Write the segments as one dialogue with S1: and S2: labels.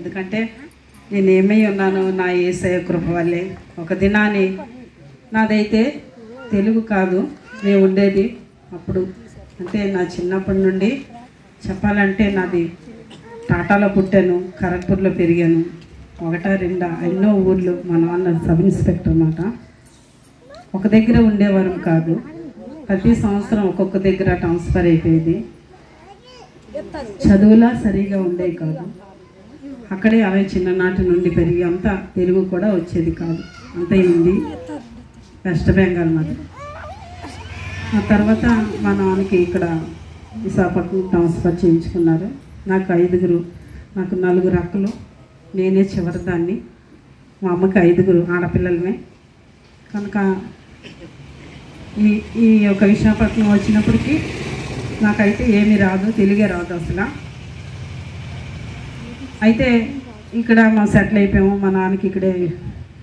S1: ఎందుకంటే నేను ఏమై ఉన్నాను నా యేసయ్య కృప వల్లే. ఒక దినాన్ని నాదైతే తెలుగు కాదు నేను ఉండేది అప్పుడు, అంటే నా చిన్నప్పటి నుండి చెప్పాలంటే నాది టాటాలో పుట్టాను, ఖరగ్పూర్లో పెరిగాను. ఒకటా రెండా ఎన్నో ఊర్లు. మా నాన్న సబ్ ఇన్స్పెక్టర్ అన్నమాట. ఒక దగ్గర ఉండేవారం కాదు, ప్రతి సంవత్సరం ఒక్కొక్క దగ్గర ట్రాన్స్ఫర్ అయిపోయేది. చదువులా సరిగా ఉండేవి కాదు. అక్కడే అవి చిన్ననాటి నుండి పెరిగి అంతా తెలుగు కూడా వచ్చేది కాదు, అంత హిందీ. వెస్ట్ బెంగాల్ మాది. ఆ తర్వాత మా నాన్నకి ఇక్కడ విశాఖపట్నం ట్రాన్స్ఫర్ చేయించుకున్నారు. నాకు 5 నాకు 4 అక్కలు, నేనే చివరిదాన్ని. మా అమ్మకి 5 ఆడపిల్లలమే. కనుక ఈ యొక్క విశాఖపట్నం వచ్చినప్పటికీ నాకైతే ఏమీ రాదు, తెలుగే రాదు అసలు. అయితే ఇక్కడ మా సెటిల్ అయిపోయాము. మా నాన్నకి ఇక్కడే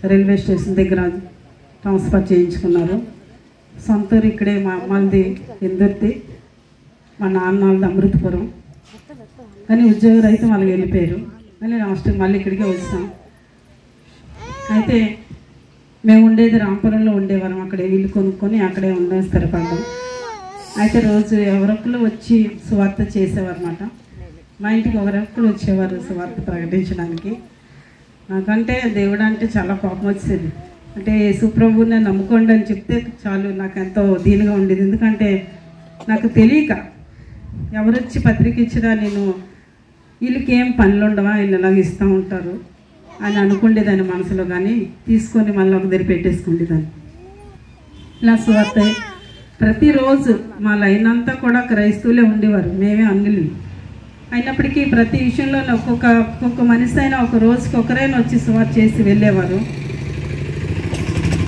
S1: రైల్వే స్టేషన్ దగ్గర ట్రాన్స్ఫర్ చేయించుకున్నారు. సొంతూరు ఇక్కడే. మా అమ్మది ఎందుర్తి, మా నాన్న వాళ్ళది అమృతపురం. కానీ ఉద్యోగులు అయితే వాళ్ళు వెళ్ళిపోయారు. మళ్ళీ లాస్ట్ మళ్ళీ ఇక్కడికే వచ్చాం. అయితే మేము ఉండేది రాంపురంలో ఉండేవారం. అక్కడే ఇల్లు కొనుక్కొని అక్కడే ఉండే స్థిరపడ్డాం. అయితే రోజు ఎవరొక్కరు వచ్చి సువార్త చేసేవారు అన్నమాట. మా ఇంటికి ఒకరొక్కరు వచ్చేవారు సువార్త ప్రకటించడానికి. నాకంటే దేవుడు అంటే చాలా కోపం వచ్చేది. అంటే యేసుప్రభుని నమ్ముకోండి అని చెప్తే చాలు, నాకు ఎంతో దీనిగా ఉండేది. ఎందుకంటే నాకు తెలియక ఎవరొచ్చి పత్రిక ఇచ్చినా నేను వీళ్ళకి ఏం పనులు ఉండవా, వీళ్ళు ఇలాగ ఇస్తూ ఉంటారు అని అనుకుండేదాన్ని మనసులో. కానీ తీసుకొని మళ్ళీ ఒక దగ్గర పెట్టేసుకుండేదాన్ని. ఇలా సువార్త ప్రతిరోజు మా లైన్ అంతా కూడా క్రైస్తవులే ఉండేవారు, మేమే అన్యులు. అయినప్పటికీ ప్రతి విషయంలో ఒక్కొక్క మనిషి అయినా ఒక రోజుకి ఒకరైనా వచ్చి సువార్త చేసి వెళ్ళేవారు.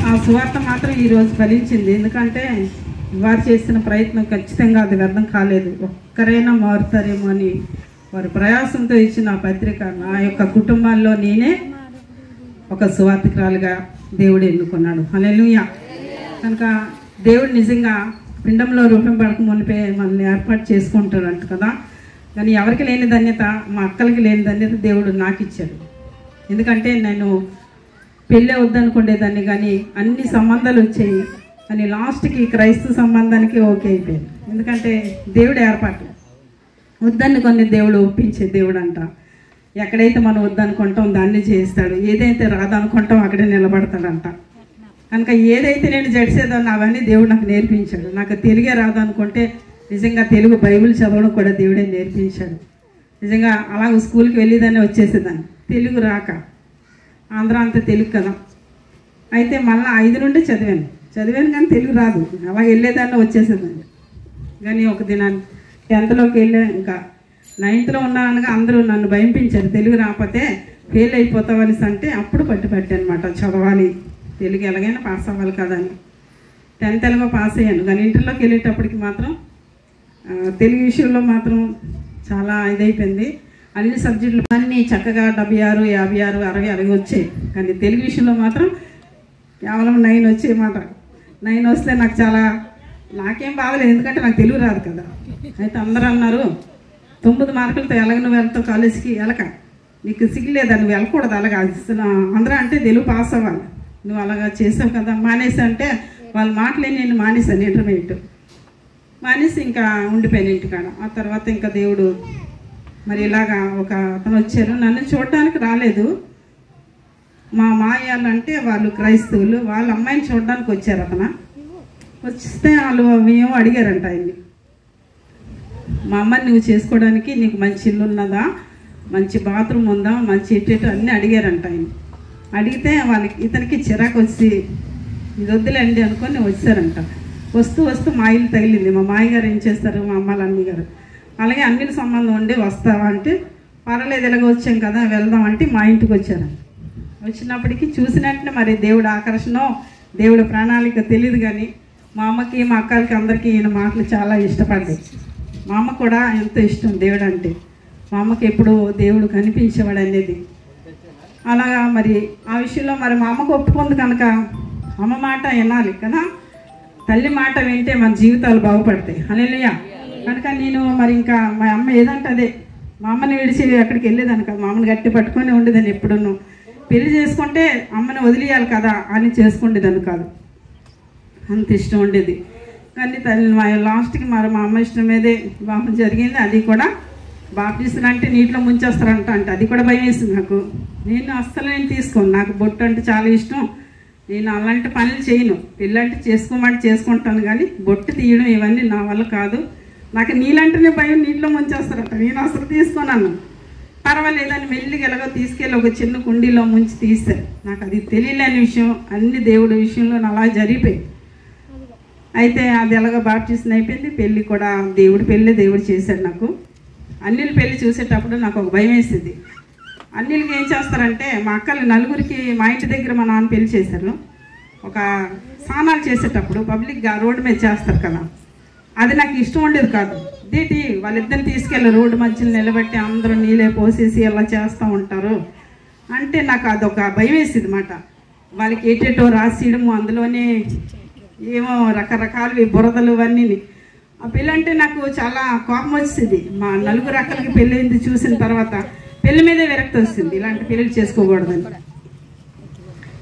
S1: ఆ సువార్త మాత్రం ఈరోజు ఫలించింది. ఎందుకంటే వారు చేసిన ప్రయత్నం ఖచ్చితంగా అది వ్యర్థం కాలేదు. ఒక్కరైనా మారుతారేమో అని వారి ప్రయాసంతో ఇచ్చిన ఆ పత్రిక నా యొక్క కుటుంబాల్లో నేనే ఒక సువార్తికురాలుగా దేవుడు ఎన్నుకున్నాడు. హల్లెలూయా. కనుక దేవుడు నిజంగా పిండంలో రూపం పడక మునిపే మనల్ని ఏర్పాటు చేసుకుంటాడంట కదా. కానీ ఎవరికి లేని ధన్యత, మా అక్కలకి లేని ధన్యత దేవుడు నాకు ఇచ్చాడు. ఎందుకంటే నేను పెళ్ళే వద్దనుకునేదాన్ని, కానీ అన్ని సంబంధాలు వచ్చాయి. కానీ లాస్ట్కి క్రైస్తవ సంబంధానికి ఓకే అయిపోయింది. ఎందుకంటే దేవుడు ఏర్పాటు. వద్దని కొన్ని దేవుడు ఒప్పించే దేవుడు అంట. ఎక్కడైతే మనం వద్దనుకుంటాం దాన్ని చేస్తాడు, ఏదైతే రాదనుకుంటాం అక్కడే నిలబడతాడంట. కనుక ఏదైతే నేను జడిసేదాన్ని అవన్నీ దేవుడు నాకు నేర్పించాడు. నాకు తెలుగే రాదనుకుంటే నిజంగా తెలుగు బైబిల్ చదవడం కూడా దేవుడే నేర్పించాడు. నిజంగా అలాగ స్కూల్కి వెళ్ళేదాన్ని వచ్చేసేదాన్ని తెలుగు రాక. ఆంధ్ర అంతా తెలుగు కదా. అయితే మళ్ళీ 5 నుండి చదివాను కానీ తెలుగు రాదు. అలా వెళ్ళేదాన్ని వచ్చేసేదాన్ని. కానీ ఒక దినాన్ని 10th వెళ్ళా, ఇంకా 9th ఉన్నానగా అందరూ నన్ను భయంపించారు, తెలుగు రాకపోతే ఫెయిల్ అయిపోతావు అనేసి. అంటే అప్పుడు పట్టానమాట, చదవాలి తెలుగు ఎలాగైనా పాస్ అవ్వాలి కదా అని. 10th ఎలాగో పాస్ అయ్యాను. కానీ ఇంటర్లోకి వెళ్ళేటప్పటికి మాత్రం తెలుగు విషయంలో మాత్రం చాలా ఇదైపోయింది. అన్ని సబ్జెక్టులు అన్నీ చక్కగా 76, 56, 60 అలాగే వచ్చాయి. కానీ తెలుగు విషయంలో మాత్రం కేవలం 9 వచ్చాయన్నమాట. 9 వస్తే నాకు నాకేం బాగలేదు, ఎందుకంటే నాకు తెలుగు రాదు కదా. అయితే అందరూ అన్నారు, 9 మార్కులతో ఎలాగ నువ్వు వెళ్తావు కాలేజీకి, ఎలక నీకు సిగ్గులేదా, నువ్వు వెళ్ళకూడదు అలాగా. అందరూ అంటే తెలుగు పాస్ అవ్వాలి, నువ్వు అలాగా చేసావు కదా. మానేసి అంటే వాళ్ళ మాటలే నేను మానేశాను. ఇంటర్మీడియట్ మానేసి ఇంకా ఉండిపోయాను ఇంటికాడ. ఆ తర్వాత ఇంకా దేవుడు మరి ఇలాగా ఒక అతను వచ్చారు, నన్ను చూడటానికి రాలేదు. మా మాయాలంటే వాళ్ళు క్రైస్తవులు, వాళ్ళ అమ్మాయిని చూడడానికి వచ్చారు. అతను వస్తే వాళ్ళు మేము అడిగారంట ఆయన్ని, మా అమ్మని నువ్వు చేసుకోవడానికి నీకు మంచి ఇల్లు ఉన్నదా, మంచి బాత్రూమ్ ఉందా, మంచి ఇటు అన్నీ అడిగారంట ఆయన. అడిగితే వాళ్ళకి ఇతనికి చిరాకు వచ్చి ఇది వద్దులేండి అనుకొని వచ్చారంట. వస్తూ మా ఇల్లు తగిలింది. మా మాయగారు ఏం చేస్తారు, మా అమ్మాళ్ళ అన్నగారు అలాగే అన్నిటి సంబంధం ఉండి వస్తావా అంటే పర్వాలేదు ఇలాగ వచ్చాం కదా వెళ్దాం అంటే మా ఇంటికి వచ్చారంట. వచ్చినప్పటికీ చూసినట్టే మరి దేవుడు ఆకర్షణ, దేవుడు ప్రణాళిక తెలియదు. కానీ మా అమ్మకి మా అక్కలకి అందరికీ ఈయన మాటలు చాలా ఇష్టపడ్డాయి. మా అమ్మ కూడా ఎంతో ఇష్టం దేవుడు అంటే. మా అమ్మకి ఎప్పుడు దేవుడు కనిపించేవాడు అనేది. అలాగా మరి ఆ విషయంలో మరి మా అమ్మకు ఒప్పుకుంది కనుక అమ్మ మాట వినాలి కదా. తల్లి మాట వింటే మన జీవితాలు బాగుపడతాయి. హల్లెలూయా. కనుక నేను మరి ఇంకా మా అమ్మ ఏదంటే అదే మా అమ్మని విడిచి అక్కడికి వెళ్ళేదాన్ని కాదు, మా అమ్మని గట్టి పట్టుకొని ఉండేదాన్ని. ఎప్పుడున్నో పెళ్లి చేసుకుంటే అమ్మని వదిలేయాలి కదా అని చేసుకుండేదాన్ని కాదు, అంత ఇష్టం ఉండేది. కానీ తల్లి మా లాస్ట్కి మా అమ్మ ఇష్టం మీదే వివాహం జరిగింది. అది కూడా బాప్టిజం అంటే నీటిలో ముంచేస్తారంట, అంటే అది కూడా భయం వేసింది నాకు. నేను తీసుకోను, నాకు బొట్టు అంటే చాలా ఇష్టం. నేను అలాంటి పనులు చేయను. పెళ్ళంటే చేసుకోమంటే చేసుకుంటాను, కానీ బొట్టు తీయడం ఇవన్నీ నా వల్ల కాదు. నాకు నీళ్ళంటేనే భయం, నీటిలో ముంచేస్తారంట. నేను అసలు తీసుకున్నాను. పర్వాలేదని మెల్లిగా ఎలాగో తీసుకెళ్ళి ఒక చిన్న కుండీలో ముంచి తీస్తారు. నాకు అది తెలియలేని విషయం, అన్ని దేవుడి విషయంలో అలా జరిగిపోయి. అయితే అది ఎలాగో బాప్టిజం అయిపోయింది. పెళ్ళి కూడా దేవుడి పెళ్ళి దేవుడు చేశాడు నాకు. అన్నిల పెళ్ళి చూసేటప్పుడు నాకు ఒక భయం వేసింది. అన్నిలకి ఏం చేస్తారంటే, మా అక్కలు నలుగురికి మా ఇంటి దగ్గర మా నాన్న పెళ్లి చేశారు. ఒక స్నానాలు చేసేటప్పుడు పబ్లిక్గా రోడ్డు మీద చేస్తారు కదా, అది నాకు ఇష్టం ఉండేది కాదు. ఇదేంటి వాళ్ళిద్దరిని తీసుకెళ్ళి రోడ్డు మధ్యలో నిలబెట్టి అందరూ నీళ్ళే పోసేసి అలా చేస్తూ ఉంటారు అంటే నాకు అదొక భయం వేసేది అన్నమాట. వాళ్ళకి ఏటేటో రాసియడము, అందులోనే ఏమో రకరకాలు బురదలు ఇవన్నీ. ఆ పెళ్ళి అంటే నాకు చాలా కోపం వచ్చేది. మా నలుగురు అక్కలకి పెళ్ళి చూసిన తర్వాత పెళ్లి మీదే విరక్తి వస్తుంది, ఇలాంటి పెళ్ళి చేసుకోకూడదని.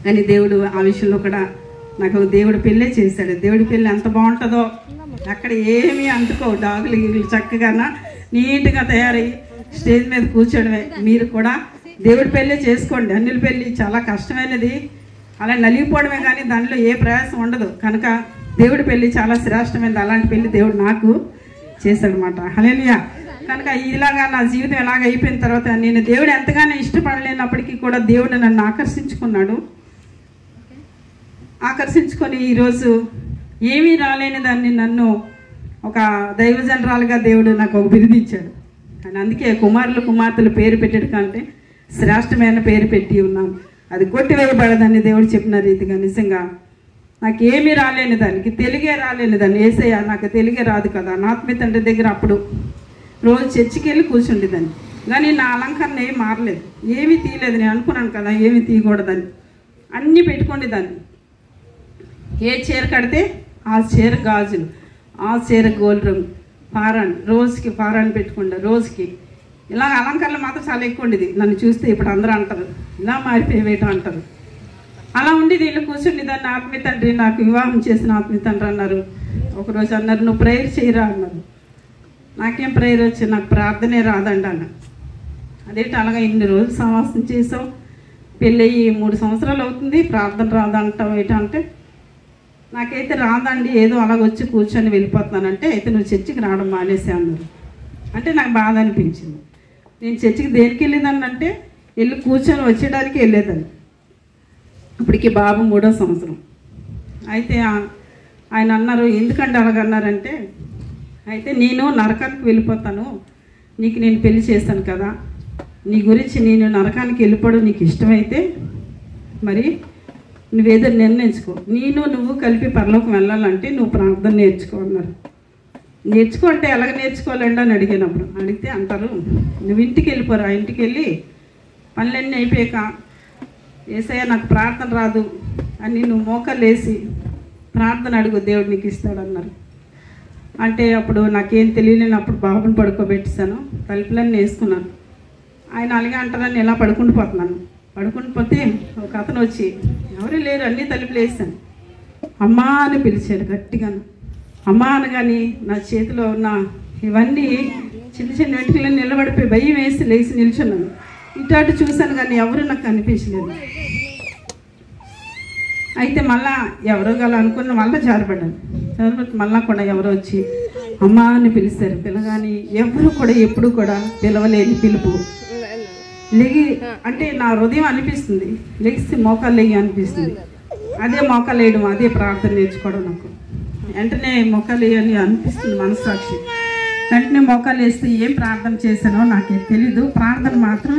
S1: కానీ దేవుడు ఆ విషయంలో కూడా నాకు దేవుడు పెళ్ళే చేశాడు. దేవుడి పెళ్ళి ఎంత బాగుంటుందో, అక్కడ ఏమీ అందుకో, డాగులు గిగులు చక్కగా నీట్గా తయారయ్యి స్టేజ్ మీద కూర్చోడమే. మీరు కూడా దేవుడి పెళ్ళే చేసుకోండి. అన్నిల పెళ్ళి చాలా కష్టమైనది, అలా నలిగిపోవడమే, కానీ దానిలో ఏ ప్రయాసం ఉండదు. కనుక దేవుడి పెళ్ళి చాలా శ్రేష్టమైనది. అలాంటి పెళ్ళి దేవుడు నాకు చేశాడనమాట. హల్లెలూయా. కనుక ఇలాగా నా జీవితం ఎలాగ అయిపోయిన తర్వాత నేను దేవుడు ఎంతగానో ఇష్టపడలేనప్పటికీ కూడా దేవుడు నన్ను ఆకర్షించుకొని ఈరోజు ఏమీ రాలేని దాన్ని నన్ను ఒక దైవజనరాలుగా దేవుడు నాకు ఒక బిరుదిచ్చాడు. అని అందుకే కుమార్తెలు పేరు పెట్టాడు కంటే శ్రేష్టమైన పేరు పెట్టి ఉన్నాను. అది కొట్టివేయబడదని దేవుడు చెప్పిన రీతిగా నిజంగా నాకు ఏమీ రాలేని దానికి, తెలుగే రాలేని దాన్ని. యేసయ్య నాకు తెలుగే రాదు కదా, నా ఆత్మీయ తండ్రి దగ్గర అప్పుడు రోజు చర్చికి వెళ్ళి కూర్చుండేదాన్ని. కానీ నా అలంకరణ ఏం మారలేదు, ఏమీ తీయలేదు. నేను అనుకున్నాను కదా ఏమీ తీయకూడదని, అన్నీ పెట్టుకుండేదాన్ని. ఏ చీర కడితే ఆ చీర గాజులు, ఆ చీర గోల్డ్ రంగు, పారాన్, రోజుకి పారాన్ పెట్టుకుంటా. రోజుకి ఇలా అలంకరణలు మాత్రం చాలా ఎక్కువ ఉండేది. నన్ను చూస్తే ఇప్పుడు అందరూ అంటారు ఇలా మారిపోయేవేటం అంటారు. అలా ఉండేది. వీళ్ళు కూర్చుండి దాన్ని ఆత్మీయ తండ్రి, నాకు వివాహం చేసిన ఆత్మీయ తండ్రి అన్నారు. ఒకరోజు అన్నారు, నువ్వు ప్రేయర్ చేయరా అన్నారు. నాకేం ప్రేయర్ వచ్చి, నాకు ప్రార్థనే రాదండి అన్న. అదేంటి అలాగా ఇన్ని రోజులు సమాసం చేసావు, పెళ్ళయి 3 సంవత్సరాలు అవుతుంది, ప్రార్థన రాదంటావు ఏంటంటే, నాకైతే రాదండి, ఏదో అలాగొచ్చి కూర్చొని వెళ్ళిపోతున్నానంటే, అయితే నువ్వు చర్చికి రావడం మానేసే అన్నారు. అంటే నాకు బాధ అనిపించింది. నేను చర్చికి దేనికి వెళ్ళేదాన్ని అంటే, వెళ్ళి కూర్చొని వచ్చేయడానికి వెళ్ళేదాన్ని. ఇప్పటికి బాబు 3వ సంవత్సరం. అయితే ఆయన అన్నారు, ఎందుకంటే అలాగన్నారంటే, అయితే నేను నరకానికి వెళ్ళిపోతాను, నీకు నేను పెళ్లి చేస్తాను కదా, నీ గురించి నేను నరకానికి వెళ్ళిపోవడం నీకు ఇష్టమైతే మరి నువ్వేదో నిర్ణయించుకో, నువ్వు కలిపి పరలోకం వెళ్ళాలంటే నువ్వు ప్రార్థన నేర్చుకో అన్నారు. నేర్చుకో అంటే ఎలాగ నేర్చుకోవాలండి అని అడిగినప్పుడు అడిగితే అంటారు, నువ్వు ఇంటికి వెళ్ళిపోరా, ఇంటికి వెళ్ళి పనులన్నీ అయిపోయాక యేసయ్య నాకు ప్రార్థన రాదు అని నువ్వు మోకాలు వేసి ప్రార్థన అడుగు, దేవుడు నీకు ఇస్తాడన్నారు. అంటే అప్పుడు నాకేం తెలియలేనప్పుడు బాబుని పడుకోబెట్టేశాను, తలుపులన్నీ వేసుకున్నాను. ఆయన అలాగే అంటారని ఇలా పడుకుని పోతే ఒక అతను వచ్చి, ఎవరు లేరు, అన్నీ తలుపులు వేసాను, అమ్మా అని పిలిచాడు గట్టిగాను. అమ్మా అనగాని నా చేతిలో ఉన్న ఇవన్నీ చిన్న చిన్న వెంట్రుకలు నిలబడిపోయి భయం వేసి లేచి నిల్చున్నాను. ఇటు చూశాను కానీ ఎవరు నాకు కనిపించలేదు. అయితే మళ్ళా ఎవరో గల అనుకున్న మళ్ళీ జారిపడ్డాను. మళ్ళా కూడా ఎవరో వచ్చి అమ్మా అని పిలిచారు. పిలగాని ఎవరు కూడా ఎప్పుడు కూడా పిలవలేని పిలుపు. లెగి అంటే నా హృదయం అనిపిస్తుంది, లెగిసి మోకాలు లెగి అనిపిస్తుంది. అదే మోకాలు వేయడం, అదే ప్రార్థన నేర్చుకోవడం. నాకు వెంటనే మోకాలు వేయని అనిపిస్తుంది మనస్సాక్షి. వెంటనే మోకాలు వేస్తే ఏం ప్రార్థన చేశానో నాకేం తెలీదు. ప్రార్థన మాత్రం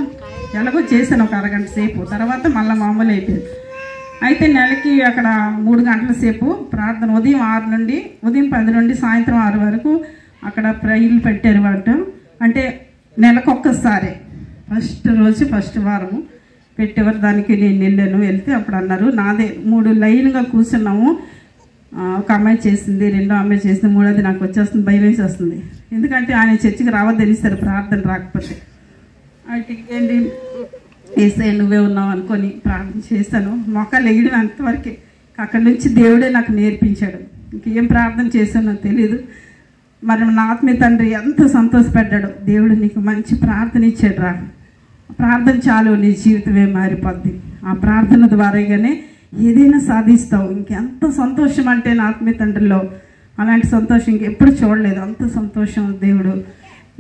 S1: ఎలాగో చేశాను ఒక అరగంట సేపు, తర్వాత మళ్ళీ మామూలు అయిపోయింది. అయితే నెలకి అక్కడ 3 గంటల సేపు ప్రార్థన, ఉదయం 10 నుండి సాయంత్రం 6 వరకు అక్కడ ప్రేయర్లు పెట్టారు. అంటే నెలకొక్కసారి ఫస్ట్ వారము పెట్టేవారు. దానికి నేను వెళ్తే అప్పుడు అన్నారు, నాదే 3 లైన్గా కూర్చున్నాము, ఒక అమ్మాయి చేసింది, రెండో అమ్మాయి చేసింది, మూడోది నాకు వచ్చేస్తుంది, భయం వేసి వస్తుంది. ఎందుకంటే ఆయన చర్చికి రావద్దు తెలిస్తారు ప్రార్థన రాకపోతే. అయితే ఏంటి ఏసయ్య నువ్వే ఉన్నావు అనుకొని ప్రార్థన చేశాను. మొక్కలు వేయడం అంతవరకే. అక్కడి నుంచి దేవుడే నాకు నేర్పించాడు. ఇంకేం ప్రార్థన చేశానో తెలీదు. మరి నా ఆత్మీయ తండ్రి ఎంత సంతోషపడ్డాడు. దేవుడు నీకు మంచి ప్రార్థన ఇచ్చాడు రా, ప్రార్థన చాలు నీ జీవితమే మారిపోద్ది. ఆ ప్రార్థన ద్వారాగానే ఏదైనా సాధిస్తావు. ఇంకెంత సంతోషం అంటే నా ఆత్మీయ తండ్రిలో అలాంటి సంతోషం ఇంకెప్పుడు చూడలేదు. అంత సంతోషం దేవుడు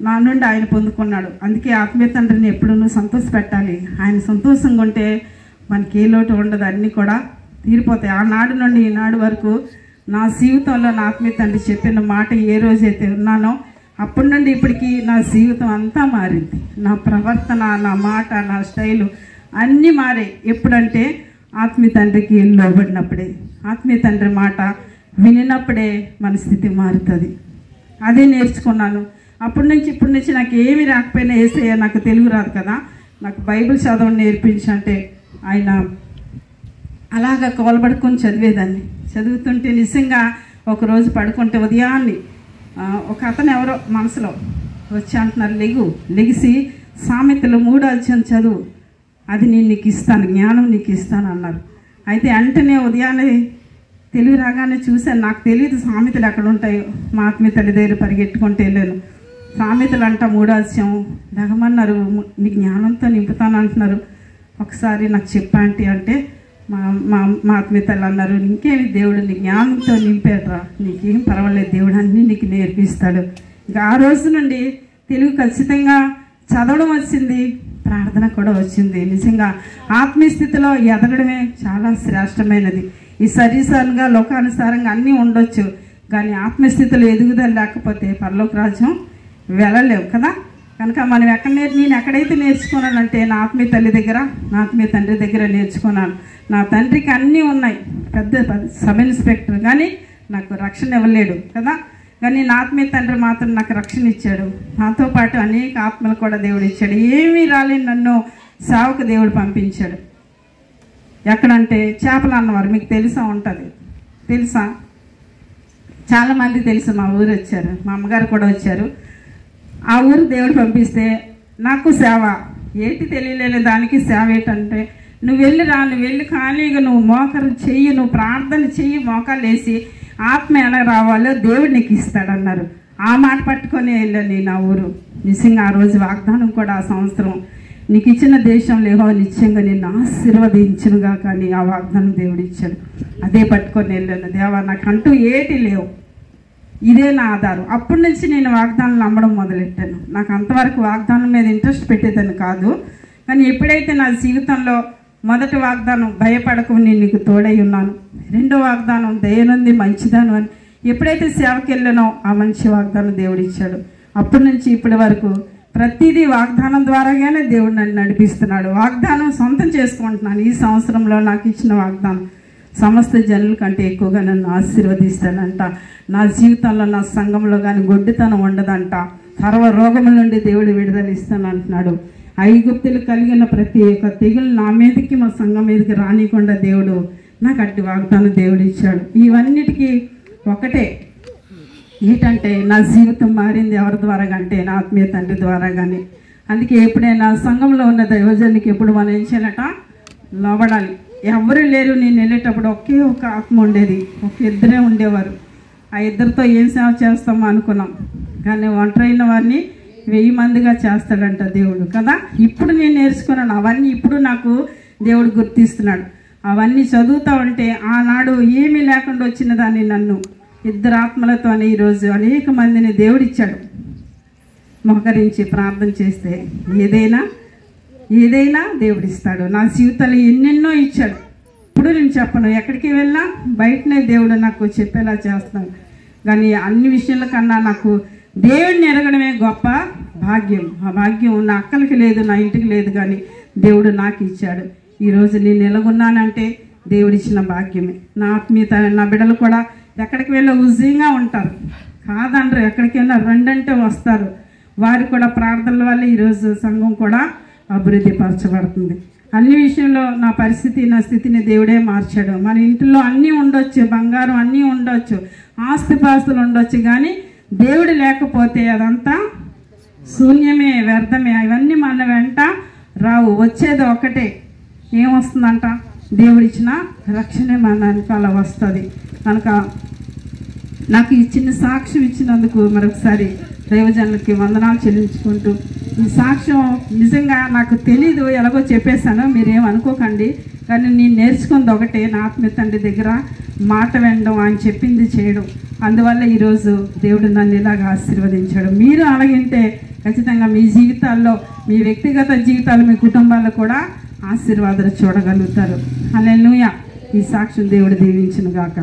S1: నా నుండి ఆయన పొందుకున్నాడు. అందుకే ఆత్మీయ తండ్రిని ఎప్పుడు నువ్వు సంతోషపెట్టాలి. ఆయన సంతోషంగా ఉంటే మనకి ఏ లోటు ఉండదు, అన్నీ కూడా తీరిపోతాయి. ఆనాడు నుండి ఈనాడు వరకు నా జీవితంలో నా ఆత్మీయ తండ్రి చెప్పిన మాట ఏ రోజైతే ఉన్నానో అప్పటి నుండి ఇప్పటికీ నా జీవితం అంతా మారింది. నా ప్రవర్తన, నా మాట, నా స్టైలు అన్నీ మారాయి. ఎప్పుడంటే ఆత్మీయ తండ్రికి లోబడినప్పుడే, ఆత్మీయ తండ్రి మాట వినినప్పుడే మన స్థితి మారుతుంది. అదే నేర్చుకున్నాను. అప్పటి నుంచి ఇప్పటి నుంచి నాకు ఏమి రాకపోయినా ఏసయ్య, నాకు తెలుగు రాదు కదా, నాకు బైబిల్ చదవడం నేర్పించంటే ఆయన అలాగా కోలబడుకొని చదివేదాన్ని. చదువుతుంటే నిజంగా ఒకరోజు పడుకుంటే ఉదయాన్నే ఒక అతను ఎవరో మనసులో వచ్చి అంటున్నారు, లెగిసి సామెతలు 3వ అధ్యాయం చదువు, అది నేను నీకు ఇస్తాను, జ్ఞానం నీకు ఇస్తాను అన్నారు. అయితే వెంటనే ఉదయాన్నే తెలుగు రాగానే చూశాను. నాకు తెలియదు సామెతలు ఎక్కడ ఉంటాయో. మా ఆత్మీయ తల్లి దగ్గర పరిగెట్టుకుంటూ వెళ్ళాను. సామెతలు అంట 3వ అధ్యాయం లగమన్నారు, నీ జ్ఞానంతో నింపుతాను అంటున్నారు. ఒకసారి నాకు చెప్పాంటి అంటే మా ఆత్మీయ తల్లి అన్నారు, ఇంకేమి దేవుడు నీ జ్ఞానంతో నింపాడురా, నీకేం పర్వాలేదు, దేవుడు అన్నీ నీకు నేర్పిస్తాడు. ఇంకా ఆ రోజు నుండి తెలుగు ఖచ్చితంగా చదవడం వచ్చింది, ప్రార్థన కూడా వచ్చింది. నిజంగా ఆత్మీయ స్థితిలో ఎదగడమే చాలా శ్రేష్టమైనది. ఈ శరీరంగా లోకానుసారంగా అన్నీ ఉండొచ్చు, కానీ ఆత్మీయ స్థితిలో ఎదుగుదల లేకపోతే పరలోక రాజ్యం వెళ్ళలేవు కదా. కనుక మనం నేను ఎక్కడైతే నేర్చుకున్నానంటే నా ఆత్మీయ తల్లి దగ్గర, నా ఆత్మీయ తండ్రి దగ్గర నేర్చుకున్నాను. నా తండ్రికి అన్నీ ఉన్నాయి, పెద్ద సబ్ ఇన్స్పెక్టర్, కానీ నాకు రక్షణ ఇవ్వలేడు కదా. కానీ నా ఆత్మీయ తండ్రి మాత్రం నాకు రక్షణ ఇచ్చాడు. నాతో పాటు అనేక ఆత్మలు కూడా దేవుడు ఇచ్చాడు. ఏమీ రాలేని నన్ను సేవకు దేవుడు పంపించాడు. ఎక్కడంటే చేపలు అన్నవారు, మీకు తెలుసా? చాలామంది తెలుసు. మా ఊరు వచ్చారు, మా అమ్మగారు కూడా వచ్చారు. ఆ ఊరు దేవుడు పంపిస్తే నాకు సేవ ఏంటి తెలియలేని దానికి సేవ ఏంటంటే, నువ్వు వెళ్ళి ఖాళీగా నువ్వు మోకరు చెయ్యి, నువ్వు ప్రార్థన చెయ్యి, మోకాలు వేసి ఆత్మ ఎలా రావాలో దేవుడు నీకు ఇస్తాడన్నారు. ఆ మాట పట్టుకొని వెళ్ళాను నేను ఆ ఊరు. నిజంగా ఆ రోజు వాగ్దానం కూడా ఆ సంవత్సరం, నీకు ఇచ్చిన దేశం లేవో నిశ్చయంగా నిన్ను ఆశీర్వదించునుగా, కానీ ఆ వాగ్దానం దేవుడు ఇచ్చాడు. అదే పట్టుకొని వెళ్ళాను. దేవా నాకంటూ ఏటి లేవు, ఇదే నా ఆధారం. అప్పటి నుంచి నేను వాగ్దానం నమ్మడం మొదలెట్టాను. నాకు అంతవరకు వాగ్దానం మీద ఇంట్రెస్ట్ పెట్టేదని కాదు, కానీ ఎప్పుడైతే నా జీవితంలో మొదటి వాగ్దానం భయపడకు నేను నీకు తోడై ఉన్నాను, రెండో వాగ్దానం దయనుంది మంచిదాను అని ఎప్పుడైతే సేవకి వెళ్ళానో ఆ మంచి వాగ్దానం దేవుడు ఇచ్చాడు. అప్పటి నుంచి ఇప్పటి వరకు ప్రతిదీ వాగ్దానం ద్వారాగానే దేవుడు నన్ను నడిపిస్తున్నాడు. వాగ్దానం సొంతం చేసుకుంటున్నాను. ఈ సంవత్సరంలో నాకు ఇచ్చిన వాగ్దానం సమస్త జనుల కంటే ఎక్కువగా నన్ను ఆశీర్వదిస్తానంట. నా జీవితంలో, నా సంఘంలో కానీ గొడ్డితనం ఉండదంట. సర్వ రోగముల నుండి దేవుడు విడుదల ఇస్తానంటున్నాడు. ఐగుప్తులు కలిగిన ప్రతి ఒక్క తెగులు నా మీదకి, మా సంఘం మీదకి రానికుండా దేవుడు నాకు అట్టి వాగ్దానం దేవుడు ఇచ్చాడు. ఇవన్నిటికీ ఒకటే ఏంటంటే, నా జీవితం మారింది ఎవరి ద్వారా అంటే నా ఆత్మీయ తండ్రి ద్వారా. కానీ అందుకే ఎప్పుడైనా సంఘంలో ఉన్న దైవజనునికి ఎప్పుడు మనం ఏం చేయాలట, లోబడాలి. ఎవరు లేరు, నేను వెళ్ళేటప్పుడు ఒకే ఒక ఆత్మ ఉండేది, ఇద్దరే ఉండేవారు. ఆ ఇద్దరితో ఏం సేవ చేస్తామో అనుకున్నాం, కానీ ఒంటరైన వారిని 1000 మందిగా చేస్తాడంట దేవుడు కదా. ఇప్పుడు నేను నేర్చుకున్నాను అవన్నీ. ఇప్పుడు నాకు దేవుడు గుర్తిస్తున్నాడు. అవన్నీ చదువుతూ ఉంటే ఆనాడు ఏమీ లేకుండా వచ్చిన దాన్ని నన్ను 2 ఆత్మలతోనే ఈరోజు అనేక మందిని దేవుడిచ్చాడు. మోకరించి ప్రార్థన చేస్తే ఏదైనా దేవుడిస్తాడు. నా జీవితంలో ఎన్నెన్నో ఇచ్చాడు. ఇప్పుడు నేను చెప్పను, ఎక్కడికి వెళ్ళినా బయటనే దేవుడు నాకు చెప్పేలా చేస్తాను. కానీ అన్ని విషయాల కన్నా నాకు దేవుడిని ఎరగడమే గొప్ప భాగ్యం. ఆ భాగ్యం నా అక్కలకి లేదు, నా ఇంటికి లేదు, కానీ దేవుడు నాకు ఇచ్చాడు. ఈరోజు నేను ఎలాగున్నానంటే దేవుడిచ్చిన భాగ్యమే. నా ఆత్మీయత, నా బిడ్డలు కూడా ఎక్కడికి వెళ్ళి ఉజ్జీయంగా ఉంటారు, కాదనరు. ఎక్కడికైనా రండంటే వస్తారు. వారు కూడా ప్రార్థనల వల్ల ఈరోజు సంఘం కూడా అభివృద్ధి పరచబడుతుంది. అన్ని విషయంలో నా పరిస్థితి, నా స్థితిని దేవుడే మార్చాడు. మన ఇంట్లో అన్నీ ఉండొచ్చు, బంగారం అన్నీ ఉండొచ్చు, ఆస్తిపాస్తులు ఉండొచ్చు, కానీ దేవుడు లేకపోతే అదంతా శూన్యమే, వ్యర్థమే. అవన్నీ మన వెంట రావు. వచ్చేది ఒకటే, ఏమొస్తుందంట? దేవుడిచ్చిన రక్షణే మన వెనకాల వస్తుంది. కనుక నాకు ఈ చిన్న సాక్ష్యం ఇచ్చినందుకు మరొకసారి దైవజనులకి వందనాలు చెల్లించుకుంటూ, ఈ సాక్ష్యం నిజంగా నాకు తెలీదు, ఎలాగో చెప్పేశాను, మీరేమనుకోకండి. కానీ నేను నేర్చుకుంది ఒకటే, నా ఆత్మీయ తండ్రి దగ్గర మాట వినడం, ఆయన చెప్పింది చేయడం. అందువల్ల ఈరోజు దేవుడు నన్ను ఇలాగ ఆశీర్వదించాడు. మీరు అలాగంటే ఖచ్చితంగా మీ జీవితాల్లో, మీ వ్యక్తిగత జీవితాలు, మీ కుటుంబాల్లో కూడా ఆశీర్వాదాలు చూడగలుగుతారు. హల్లెలూయా. ఈ సాక్ష్యం దేవుడు దీవించును గాక.